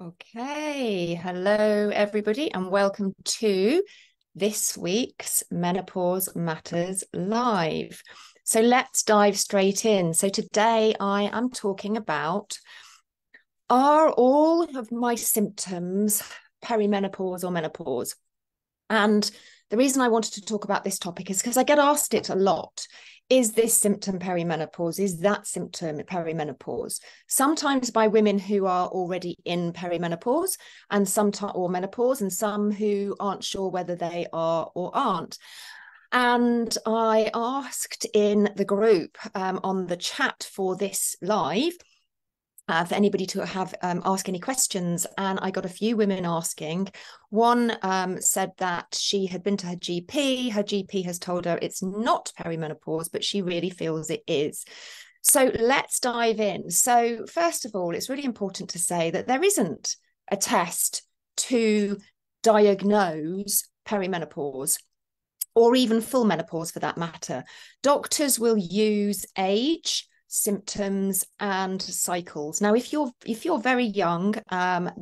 Okay, hello everybody, and welcome to this week's Menopause Matters Live. So let's dive straight in. So today I am talking about, are all of my symptoms perimenopause or menopause? And the reason I wanted to talk about this topic is because I get asked it a lot. Is this symptom perimenopause? Is that symptom perimenopause? Sometimes by women who are already in perimenopause and sometimes or menopause, and some who aren't sure whether they are or aren't. And I asked in the group on the chat for this live for anybody to have ask any questions, and I got a few women asking. One said that she had been to her GP. Her GP has told her it's not perimenopause, but she really feels it is. So let's dive in. So first of all, it's really important to say that there isn't a test to diagnose perimenopause, or even full menopause for that matter. Doctors will use age, symptoms, and cycles. Now, if you're very young,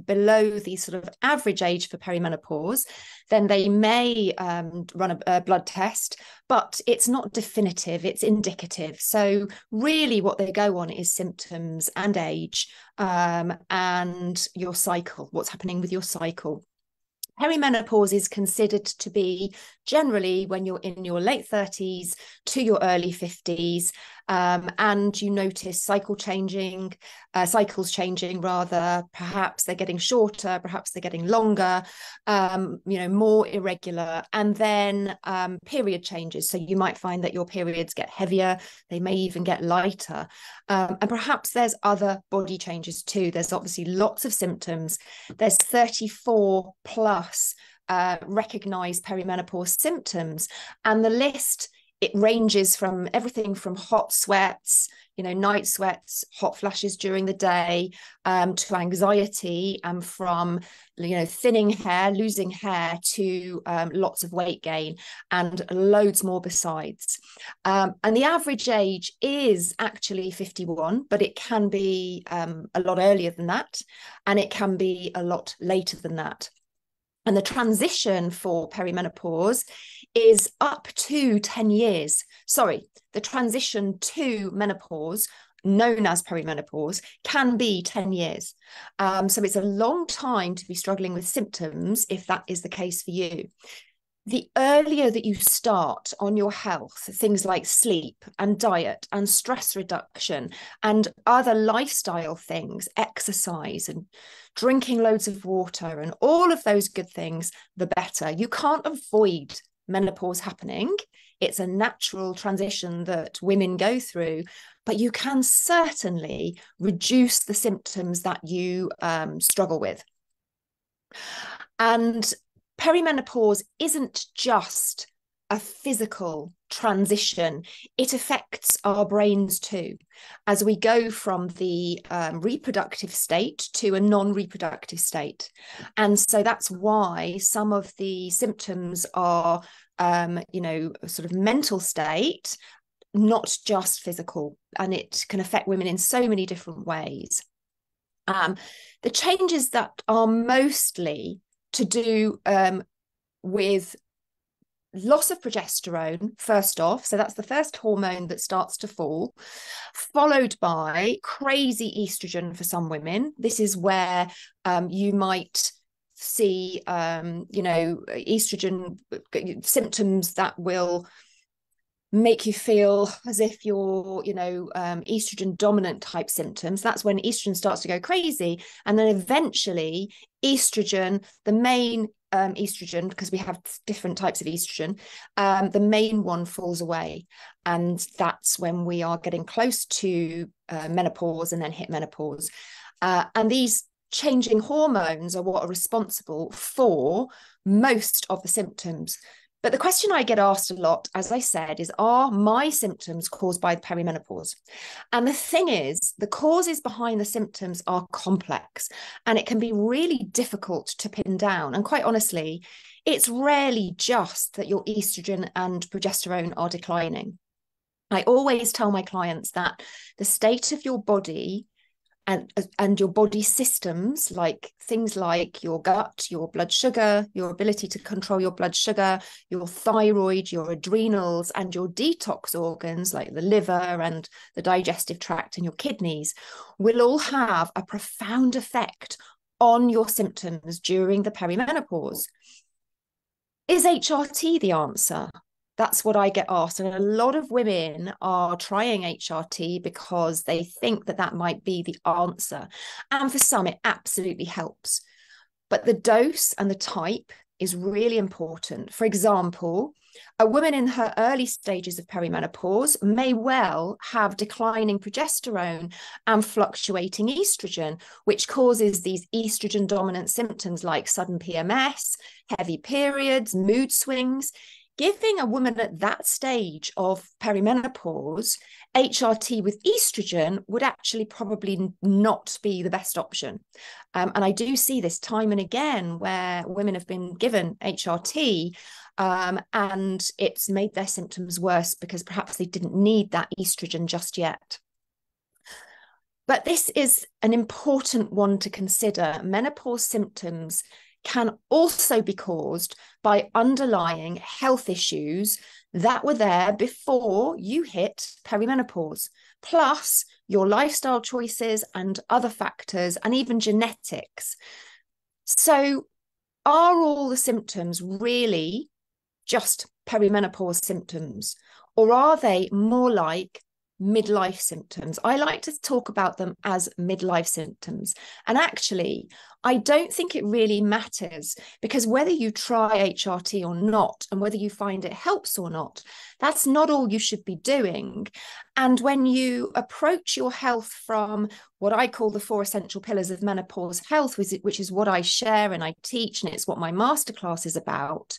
below the sort of average age for perimenopause, then they may run a blood test, but it's not definitive, it's indicative. So really what they go on is symptoms and age, and your cycle, what's happening with your cycle. Perimenopause is considered to be generally when you're in your late 30s to your early 50s, and you notice cycles changing rather. Perhaps they're getting shorter, perhaps they're getting longer, more irregular, and then period changes. So you might find that your periods get heavier, they may even get lighter, and perhaps there's other body changes too. There's obviously lots of symptoms. There's 34 plus recognized perimenopause symptoms, and the list, it ranges from everything from hot sweats, night sweats, hot flashes during the day, to anxiety, and from thinning hair, losing hair, to lots of weight gain, and loads more besides. And the average age is actually 51, but it can be a lot earlier than that, and it can be a lot later than that. And the transition for perimenopause is up to 10 years. Sorry, the transition to menopause, known as perimenopause, can be 10 years. So it's a long time to be struggling with symptoms if that is the case for you. The earlier that you start on your health, things like sleep and diet and stress reduction and other lifestyle things, exercise and drinking loads of water and all of those good things, the better. You can't avoid menopause happening. It's a natural transition that women go through, but you can certainly reduce the symptoms that you struggle with. And perimenopause isn't just a physical transition. It affects our brains too, as we go from the reproductive state to a non-reproductive state. And so that's why some of the symptoms are, sort of mental state, not just physical, and it can affect women in so many different ways. The changes that are mostly to do with loss of progesterone, first off. So that's the first hormone that starts to fall, followed by crazy estrogen for some women. This is where you might see, estrogen symptoms that will make you feel as if you're, estrogen dominant type symptoms. That's when estrogen starts to go crazy. And then eventually estrogen, the main estrogen, because we have different types of estrogen, the main one falls away. And that's when we are getting close to menopause and then hit menopause. And these changing hormones are what are responsible for most of the symptoms. But the question I get asked a lot, as I said, is, are my symptoms caused by perimenopause? And the thing is, the causes behind the symptoms are complex, and it can be really difficult to pin down. And quite honestly, it's rarely just that your estrogen and progesterone are declining. I always tell my clients that the state of your body and your body systems, like things like your gut, your blood sugar, your ability to control your blood sugar, your thyroid, your adrenals, and your detox organs like the liver and the digestive tract and your kidneys will all have a profound effect on your symptoms during the perimenopause. Is HRT the answer? That's what I get asked. And a lot of women are trying HRT because they think that that might be the answer. And for some, it absolutely helps. But the dose and the type is really important. For example, a woman in her early stages of perimenopause may well have declining progesterone and fluctuating estrogen, which causes these estrogen dominant symptoms like sudden PMS, heavy periods, mood swings. Giving a woman at that stage of perimenopause HRT with estrogen would actually probably not be the best option. And I do see this time and again where women have been given HRT and it's made their symptoms worse because perhaps they didn't need that estrogen just yet. But this is an important one to consider. Menopause symptoms can also be caused by underlying health issues that were there before you hit perimenopause, plus your lifestyle choices and other factors, and even genetics. So, are all the symptoms really just perimenopause symptoms, or are they more like midlife symptoms? I like to talk about them as midlife symptoms. And actually, I don't think it really matters, because whether you try HRT or not, and whether you find it helps or not, that's not all you should be doing. And when you approach your health from what I call the 4 essential pillars of menopause health, which is what I share and I teach, and it's what my masterclass is about,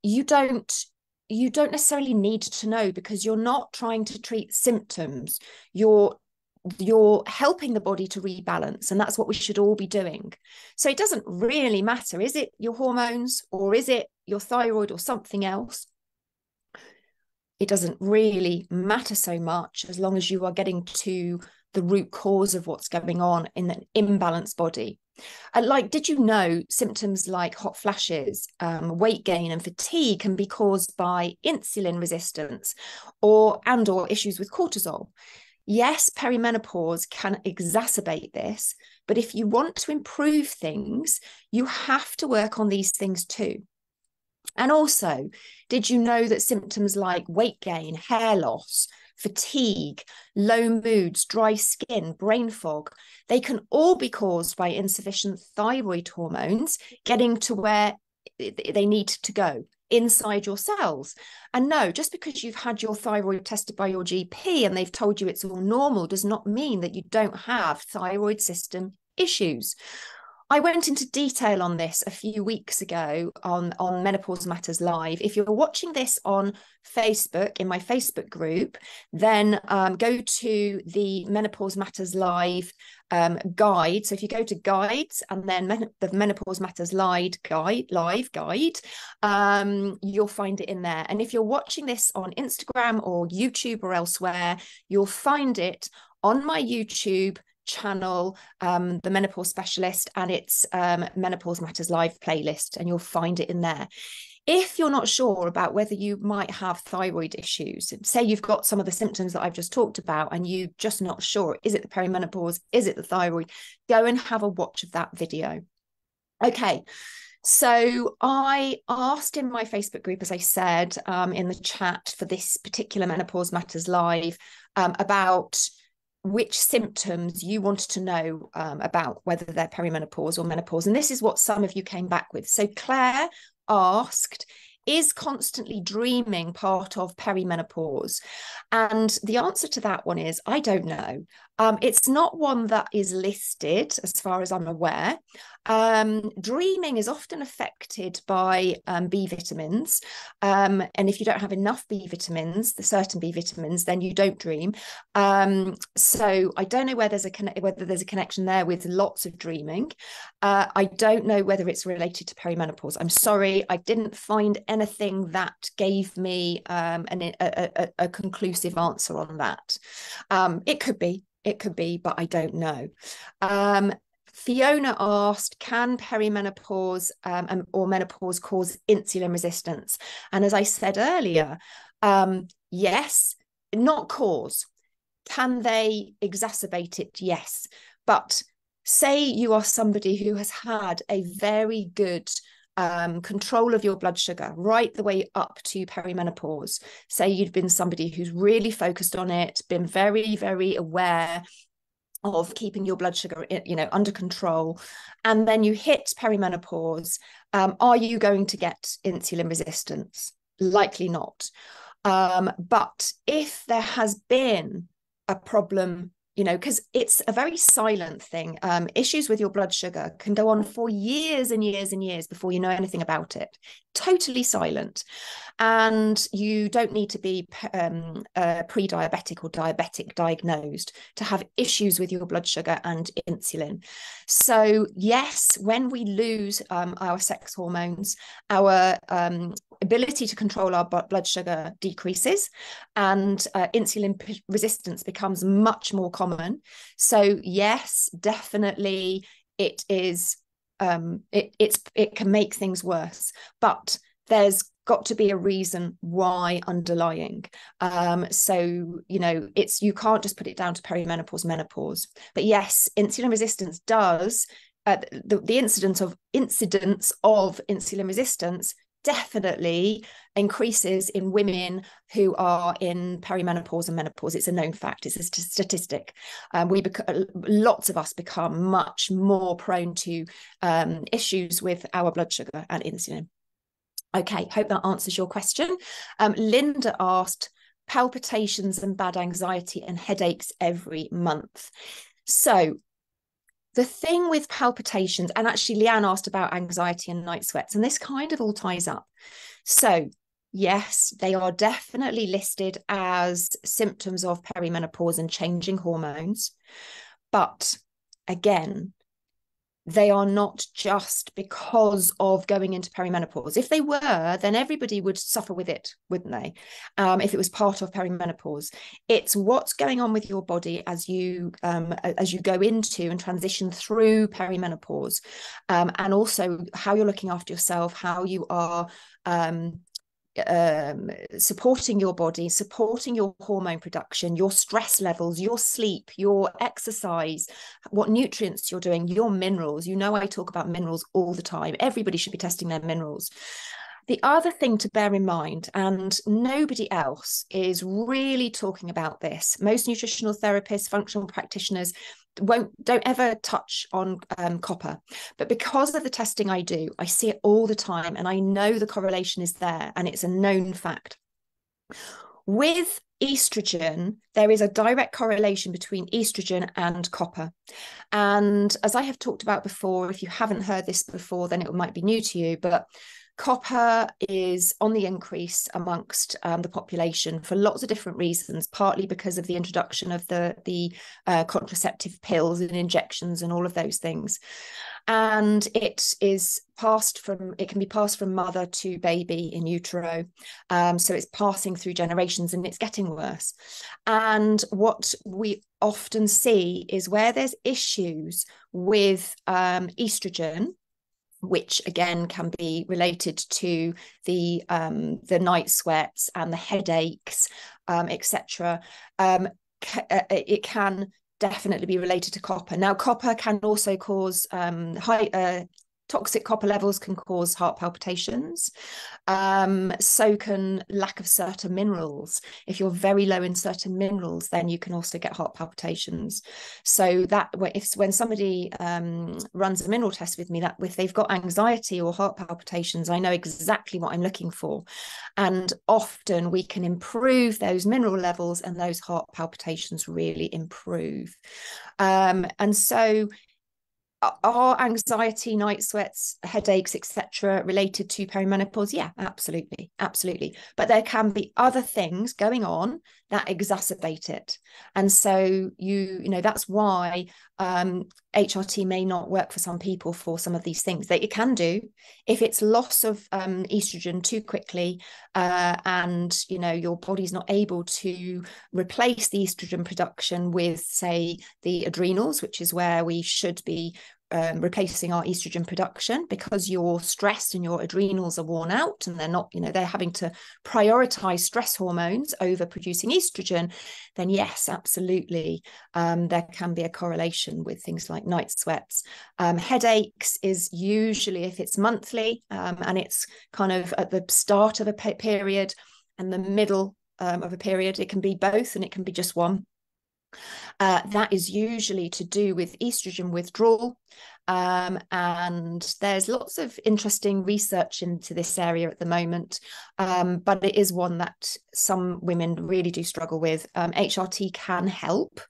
you don't necessarily need to know, because you're not trying to treat symptoms. You're helping the body to rebalance, and that's what we should all be doing. So it doesn't really matter, is it your hormones or is it your thyroid or something else? It doesn't really matter so much as long as you are getting to the root cause of what's going on in an imbalanced body. Did you know symptoms like hot flashes, weight gain and fatigue can be caused by insulin resistance or issues with cortisol? Yes, perimenopause can exacerbate this, but if you want to improve things, you have to work on these things too. And also, did you know that symptoms like weight gain, hair loss, fatigue, low moods, dry skin, brain fog, they can all be caused by insufficient thyroid hormones getting to where they need to go inside your cells? And no, just because you've had your thyroid tested by your GP and they've told you it's all normal does not mean that you don't have thyroid system issues. I went into detail on this a few weeks ago on Menopause Matters Live. If you're watching this on Facebook, in my Facebook group, then go to the Menopause Matters Live guide. So if you go to guides and then the Menopause Matters live guide, you'll find it in there. And if you're watching this on Instagram or YouTube or elsewhere, you'll find it on my YouTube channel, the Menopause Specialist, and its Menopause Matters Live playlist, and you'll find it in there. If you're not sure about whether you might have thyroid issues, say you've got some of the symptoms that I've just talked about and you're just not sure, is it the perimenopause, is it the thyroid, go and have a watch of that video. Okay, so I asked in my Facebook group, as I said, in the chat for this particular Menopause Matters Live, about which symptoms you wanted to know about, whether they're perimenopause or menopause. And this is what some of you came back with. So Claire asked, is constantly dreaming part of perimenopause? And the answer to that one is, I don't know. It's not one that is listed as far as I'm aware. Dreaming is often affected by B vitamins. And if you don't have enough B vitamins, the certain B vitamins, then you don't dream. So I don't know whether there's a connection there with lots of dreaming. I don't know whether it's related to perimenopause. I'm sorry, I didn't find anything that gave me a conclusive answer on that. It could be. It could be, but I don't know. Fiona asked, can perimenopause or menopause cause insulin resistance? And as I said earlier, yes, not cause. Can they exacerbate it? Yes. But say you are somebody who has had a very good control of your blood sugar right the way up to perimenopause. Say you've been somebody who's really focused on it, been very, very aware of keeping your blood sugar, under control, and then you hit perimenopause. Are you going to get insulin resistance? Likely not. But if there has been a problem, because it's a very silent thing. Issues with your blood sugar can go on for years and years and years before you know anything about it. Totally silent. And you don't need to be pre-diabetic or diabetic diagnosed to have issues with your blood sugar and insulin. So yes, when we lose our sex hormones, our ability to control our blood sugar decreases, and insulin resistance becomes much more common. So yes, definitely it is it can make things worse, but there's got to be a reason why underlying. So you can't just put it down to perimenopause, menopause. But yes, insulin resistance does the incidence of insulin resistance definitely increases in women who are in perimenopause and menopause. It's a known fact. It's a statistic. Lots of us become much more prone to issues with our blood sugar and insulin. Okay, hope that answers your question. Linda asked, palpitations and bad anxiety and headaches every month. So the thing with palpitations, and actually Leanne asked about anxiety and night sweats, and this kind of all ties up. So yes, they are definitely listed as symptoms of perimenopause and changing hormones. But again, they are not just because of going into perimenopause. If they were, then everybody would suffer with it, wouldn't they? If it was part of perimenopause. It's what's going on with your body as you go into and transition through perimenopause, and also how you're looking after yourself, how you are supporting your body, supporting your hormone production, your stress levels, your sleep, your exercise, what nutrients you're doing, your minerals. I talk about minerals all the time. Everybody should be testing their minerals. The other thing to bear in mind, and nobody else is really talking about this, most nutritional therapists, functional practitioners don't ever touch on copper, but because of the testing I do, I see it all the time, and I know the correlation is there, and it's a known fact. With estrogen, there is a direct correlation between estrogen and copper. And as I have talked about before, if you haven't heard this before, then it might be new to you, but copper is on the increase amongst the population for lots of different reasons, partly because of the introduction of the contraceptive pills and injections and all of those things. And it can be passed from mother to baby in utero. So it's passing through generations, and it's getting worse. And what we often see is where there's issues with estrogen, which again can be related to the night sweats and the headaches, etc. It can definitely be related to copper. Now, copper can also cause toxic copper levels can cause heart palpitations. So can lack of certain minerals. If you're very low in certain minerals, then you can also get heart palpitations. So that when somebody runs a mineral test with me, that if they've got anxiety or heart palpitations, I know exactly what I'm looking for. And often we can improve those mineral levels, and those heart palpitations really improve. And so are anxiety, night sweats, headaches, etc., related to perimenopause? Yeah, absolutely. But there can be other things going on that exacerbate it. And so that's why HRT may not work for some people for some of these things. That it can do if it's loss of estrogen too quickly, and your body's not able to replace the estrogen production with, say, the adrenals, which is where we should be replacing our estrogen production, because you're stressed and your adrenals are worn out and they're not, they're having to prioritize stress hormones over producing estrogen. Then yes, absolutely, there can be a correlation with things like night sweats. Headaches is usually, if it's monthly, and it's kind of at the start of a period and the middle of a period. It can be both, and it can be just one. That is usually to do with estrogen withdrawal. And there's lots of interesting research into this area at the moment, but it is one that some women really do struggle with. HRT can help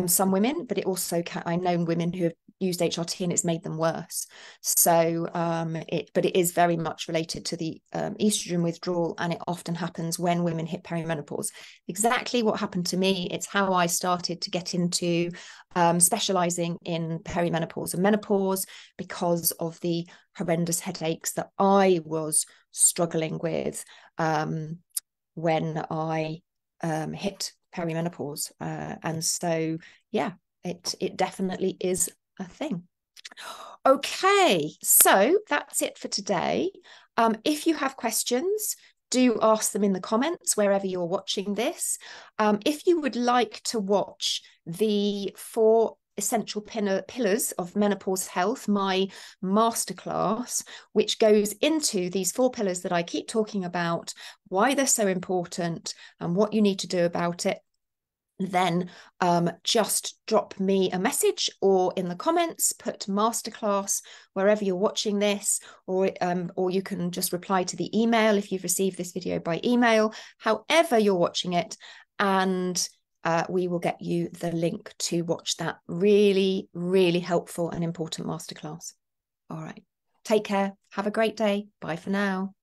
some women, but it also can, I know women who have used HRT and it's made them worse. So but it is very much related to the estrogen withdrawal, and it often happens when women hit perimenopause. Exactly what happened to me, it's how I started to get into specializing in perimenopause and menopause, because of the horrendous headaches that I was struggling with when I hit perimenopause. And so, yeah, it definitely is a thing. Okay, so that's it for today. If you have questions, do ask them in the comments wherever you're watching this. If you would like to watch the 4 essential pillars of menopause health, my masterclass, which goes into these 4 pillars that I keep talking about, why they're so important and what you need to do about it, then just drop me a message, or in the comments put masterclass wherever you're watching this, or you can just reply to the email if you've received this video by email, however you're watching it, and we will get you the link to watch that really, really helpful and important masterclass. All right, take care, have a great day, bye for now.